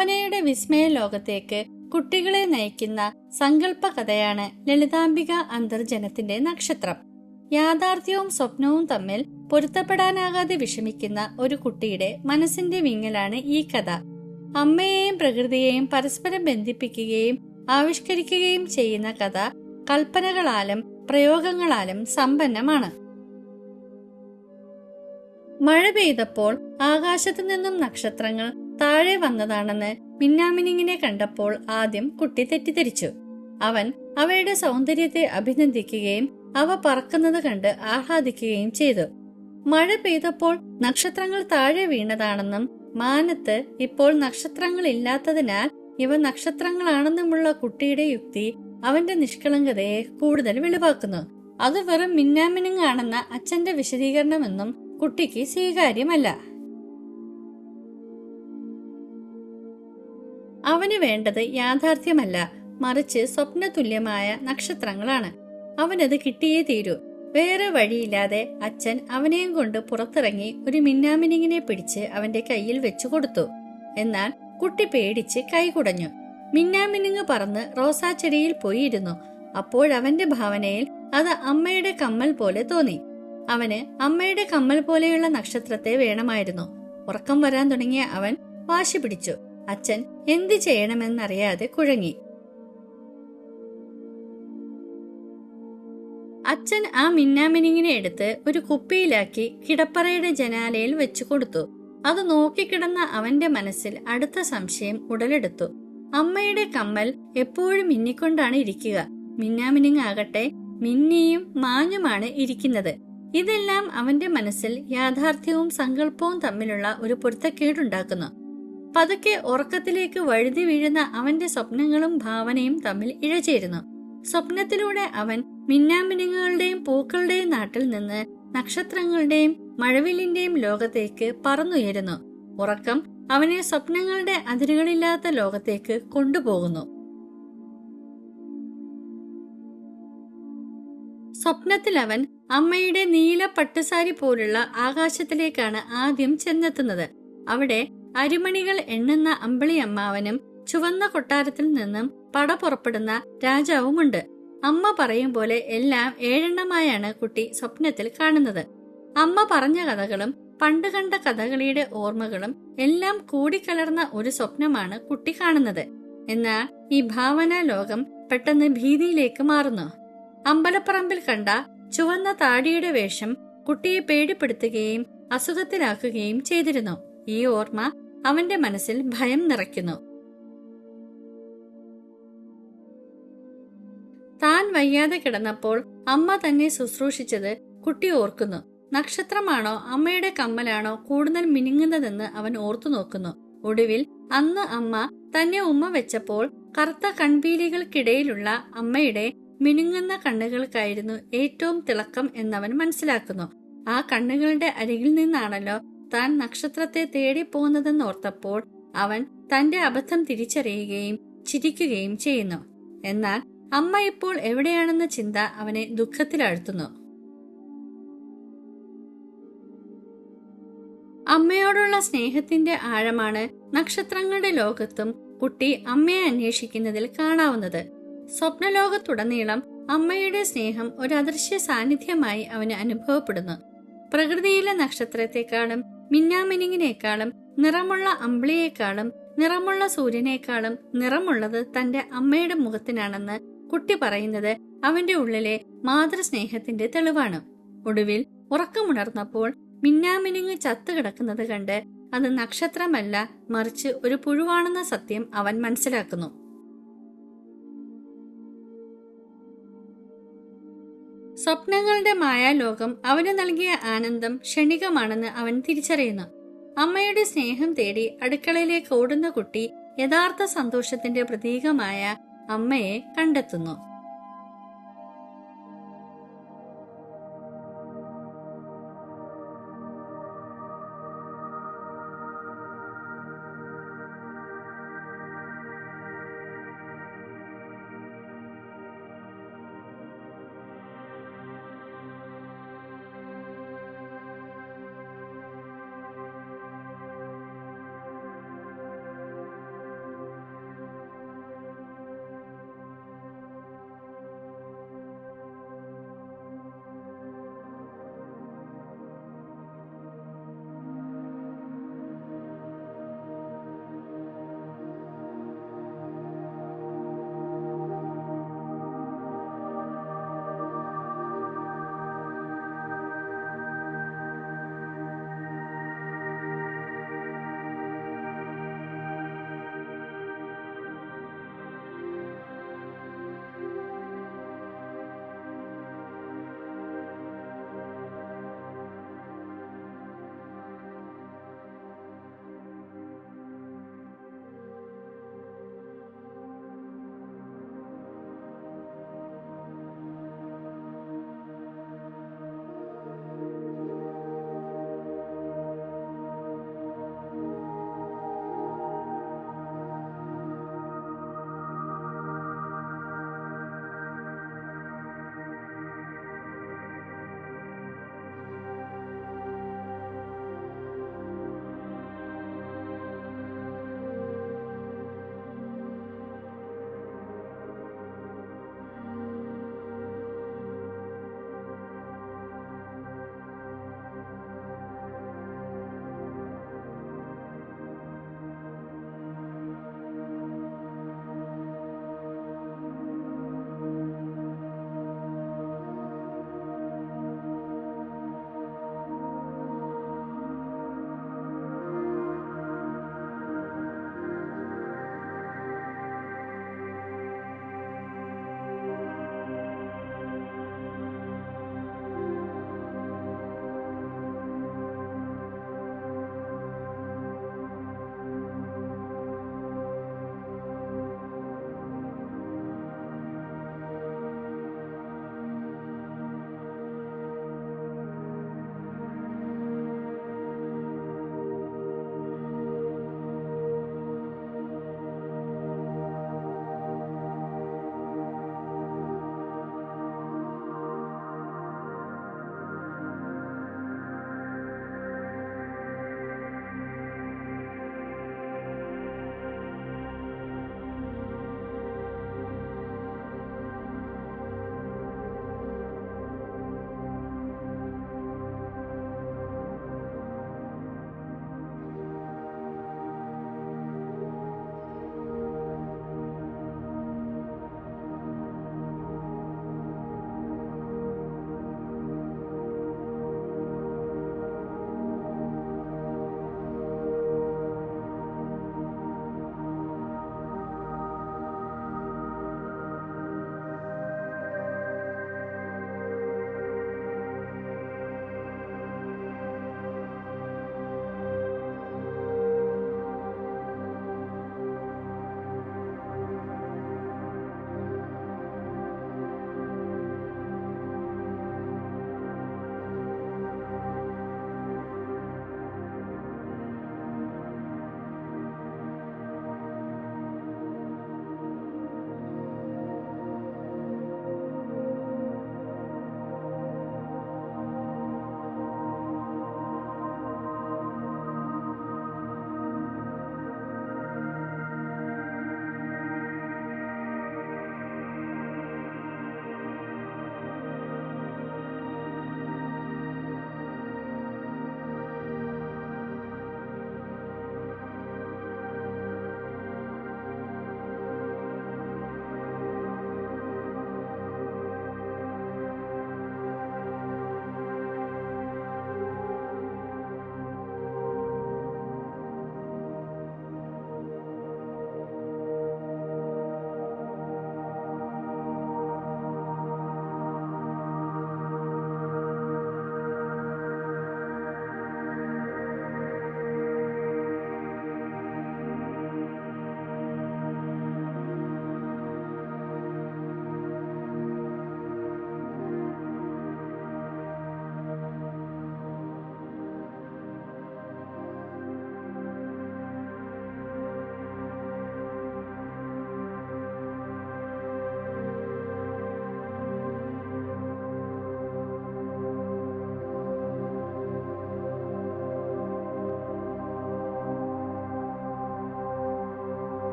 ഭാവനയുടെ വിസ്മയ ലോകത്തേക്ക് കുട്ടികളെ നയിക്കുന്ന സങ്കല്പ കഥയാണ് ലളിതാംബിക അന്തർജനത്തിന്റെ നക്ഷത്രം. യാഥാർത്ഥ്യവും സ്വപ്നവും തമ്മിൽ പൊരുത്തപ്പെടാനാകാതെ വിഷമിക്കുന്ന ഒരു കുട്ടിയുടെ മനസ്സിന്റെ വിങ്ങലാണ് ഈ കഥ. അമ്മയെയും പ്രകൃതിയെയും പരസ്പരം ബന്ധിപ്പിക്കുകയും ആവിഷ്കരിക്കുകയും ചെയ്യുന്ന കഥ കൽപ്പനകളാലും പ്രയോഗങ്ങളാലും സമ്പന്നമാണ്. മഴ പെയ്തപ്പോൾ ആകാശത്തു നിന്നും നക്ഷത്രങ്ങൾ താഴെ വന്നതാണെന്ന് മിന്നാമിനിങ്ങിനെ കണ്ടപ്പോൾ ആദ്യം കുട്ടി തെറ്റിദ്ധരിച്ചു. അവൻ അവയുടെ സൗന്ദര്യത്തെ അഭിനന്ദിക്കുകയും അവ പറക്കുന്നത് കണ്ട് ആഹ്ലാദിക്കുകയും ചെയ്തു. മഴ പെയ്തപ്പോൾ നക്ഷത്രങ്ങൾ താഴെ വീണതാണെന്നും മാനത്ത് ഇപ്പോൾ നക്ഷത്രങ്ങൾ ഇല്ലാത്തതിനാൽ ഇവ നക്ഷത്രങ്ങളാണെന്നുമുള്ള കുട്ടിയുടെ യുക്തി അവന്റെ നിഷ്കളങ്കതയെ കൂടുതൽ വെളിവാക്കുന്നു. അത് വെറും മിന്നാമിനുങ്ങാണെന്ന അച്ഛന്റെ വിശദീകരണമെന്നും കുട്ടിക്ക് സ്വീകാര്യമല്ല. അവന് വേണ്ടത് യാഥാർത്ഥ്യമല്ല, മറിച്ച് സ്വപ്നതുല്യമായ നക്ഷത്രങ്ങളാണ്. അവനത് കിട്ടിയേ തീരൂ. വേറെ വഴിയില്ലാതെ അച്ഛൻ അവനെയും കൊണ്ട് പുറത്തിറങ്ങി ഒരു മിന്നാമിനിങ്ങിനെ പിടിച്ച് അവന്റെ കയ്യിൽ വെച്ചു കൊടുത്തു. എന്നാൽ കുട്ടി പേടിച്ച് കൈകുടഞ്ഞു. മിന്നാമിനുങ്ങ് പറന്ന് റോസാച്ചെടിയിൽ പോയിരുന്നു. അപ്പോഴവന്റെ ഭാവനയിൽ അത് അമ്മയുടെ കമ്മൽ പോലെ തോന്നി. അവന് അമ്മയുടെ കമ്മൽ പോലെയുള്ള നക്ഷത്രത്തെ വേണമായിരുന്നു. ഉറക്കം വരാൻ തുടങ്ങിയ അവൻ വാശി പിടിച്ചു. അച്ഛൻ എന്ത് ചെയ്യണമെന്നറിയാതെ കുഴങ്ങി. അച്ഛൻ ആ മിന്നാമിനിങ്ങിനെ എടുത്ത് ഒരു കുപ്പിയിലാക്കി കിടപ്പറയുടെ ജനാലയിൽ വെച്ചു കൊടുത്തു. അത് നോക്കിക്കിടന്ന അവന്റെ മനസ്സിൽ അടുത്ത സംശയം ഉടലെടുത്തു. അമ്മയുടെ കമ്മൽ എപ്പോഴും മിന്നിക്കൊണ്ടാണ് ഇരിക്കുക. മിന്നാമിനിങ്ങാകട്ടെ മിന്നിയും മാഞ്ഞുമാണ് ഇരിക്കുന്നത്. ഇതെല്ലാം അവന്റെ മനസ്സിൽ യാഥാർത്ഥ്യവും സങ്കല്പവും തമ്മിലുള്ള ഒരു പൊരുത്തക്കേടുണ്ടാക്കുന്നു. പതുക്കെ ഉറക്കത്തിലേക്ക് വഴുതി വീഴുന്ന അവന്റെ സ്വപ്നങ്ങളും ഭാവനയും തമ്മിൽ ഇഴചേരുന്നു. സ്വപ്നത്തിലൂടെ അവൻ മിന്നാമിനുങ്ങളുടെയും പൂക്കളുടെയും നാട്ടിൽ നിന്ന് നക്ഷത്രങ്ങളുടെയും മഴവില്ലിന്റെയും ലോകത്തേക്ക് പറന്നുയരുന്നു. ഉറക്കം അവനെ സ്വപ്നങ്ങളുടെ അതിരുകളില്ലാത്ത ലോകത്തേക്ക് കൊണ്ടുപോകുന്നു. സ്വപ്നത്തിൽ അവൻ അമ്മയുടെ നീല പട്ടുസാരി പോലുള്ള ആകാശത്തിലേക്കാണ് ആദ്യം ചെന്നെത്തുന്നത്. അവിടെ അരിമണികൾ എണ്ണുന്ന അമ്പിളി അമ്മാവനും ചുവന്ന കൊട്ടാരത്തിൽ നിന്നും പട പുറപ്പെടുന്ന രാജാവുമുണ്ട്. അമ്മ പറയും പോലെ എല്ലാം ഏഴെണ്ണമായാണ് കുട്ടി സ്വപ്നത്തിൽ കാണുന്നത്. അമ്മ പറഞ്ഞ കഥകളും പണ്ട് കണ്ട കഥകളിയുടെ ഓർമ്മകളും എല്ലാം കൂടിക്കലർന്ന ഒരു സ്വപ്നമാണ് കുട്ടി കാണുന്നത്. എന്നാൽ ഈ ഭാവനാ ലോകം പെട്ടെന്ന് ഭീതിയിലേക്ക് മാറുന്നു. അമ്പലപ്പറമ്പിൽ കണ്ട ചുവന്ന താടിയുടെ വേഷം കുട്ടിയെ പേടിപ്പെടുത്തുകയും അസുഖത്തിലാക്കുകയും ചെയ്തിരുന്നു. ഈ ഓർമ്മ അവന്റെ മനസ്സിൽ ഭയം നിറയ്ക്കുന്നു. താൻ വയ്യാതെ കിടന്നപ്പോൾ അമ്മ തന്നെ ശുശ്രൂഷിച്ചത് കുട്ടി ഓർക്കുന്നു. നക്ഷത്രമാണോ അമ്മയുടെ കമ്മലാണോ കൂടുതൽ മിനുങ്ങുന്നതെന്ന് അവൻ ഓർത്തു നോക്കുന്നു. ഒടുവിൽ അന്ന് അമ്മ തന്നെ ഉമ്മ വെച്ചപ്പോൾ കറുത്ത കൺപീലികൾക്കിടയിലുള്ള അമ്മയുടെ മിനുങ്ങുന്ന കണ്ണുകൾക്കായിരുന്നു ഏറ്റവും തിളക്കം എന്നവൻ മനസ്സിലാക്കുന്നു. ആ കണ്ണുകളുടെ അരികിൽ നിന്നാണല്ലോ താൻ നക്ഷത്രത്തെ തേടി പോകുന്നതെന്നോർത്തപ്പോൾ അവൻ തന്റെ അബദ്ധം തിരിച്ചറിയുകയും ചിരിക്കുകയും ചെയ്യുന്നു. എന്നാൽ അമ്മ ഇപ്പോൾ എവിടെയാണെന്ന ചിന്ത അവനെ ദുഃഖത്തിലാഴ്ത്തുന്നു. അമ്മയോടുള്ള സ്നേഹത്തിന്റെ ആഴമാണ് നക്ഷത്രങ്ങളുടെ ലോകത്തും കുട്ടി അമ്മയെ അന്വേഷിക്കുന്നതിൽ കാണാവുന്നത്. സ്വപ്നലോകത്തുടനീളം അമ്മയുടെ സ്നേഹം ഒരു അദൃശ്യ സാന്നിധ്യമായി അവന് അനുഭവപ്പെടുന്നു. പ്രകൃതിയിലെ നക്ഷത്രത്തെക്കാളും മിന്നാമിനിങ്ങിനേക്കാളും നിറമുള്ള അമ്പിളിയേക്കാളും നിറമുള്ള സൂര്യനേക്കാളും നിറമുള്ളത് തന്റെ അമ്മയുടെ മുഖത്തിനാണെന്ന് കുട്ടി പറയുന്നത് അവന്റെ ഉള്ളിലെ മാതൃസ്നേഹത്തിന്റെ തെളിവാണ്. ഒടുവിൽ ഉറക്കമുണർന്നപ്പോൾ മിന്നാമിനുങ്ങ് ചത്തുകിടക്കുന്നത് കണ്ട് അത് നക്ഷത്രമല്ല, മറിച്ച് ഒരു പുഴുവാണെന്ന സത്യം അവൻ മനസ്സിലാക്കുന്നു. സ്വപ്നങ്ങളുടെ മായാലോകം അവന് നൽകിയ ആനന്ദം ക്ഷണികമാണെന്ന് അവൻ തിരിച്ചറിയുന്നു. അമ്മയുടെ സ്നേഹം തേടി അടുക്കളയിലേക്ക് ഓടുന്ന കുട്ടി യഥാർത്ഥ സന്തോഷത്തിന്റെ പ്രതീകമായ അമ്മയെ കണ്ടെത്തുന്നു.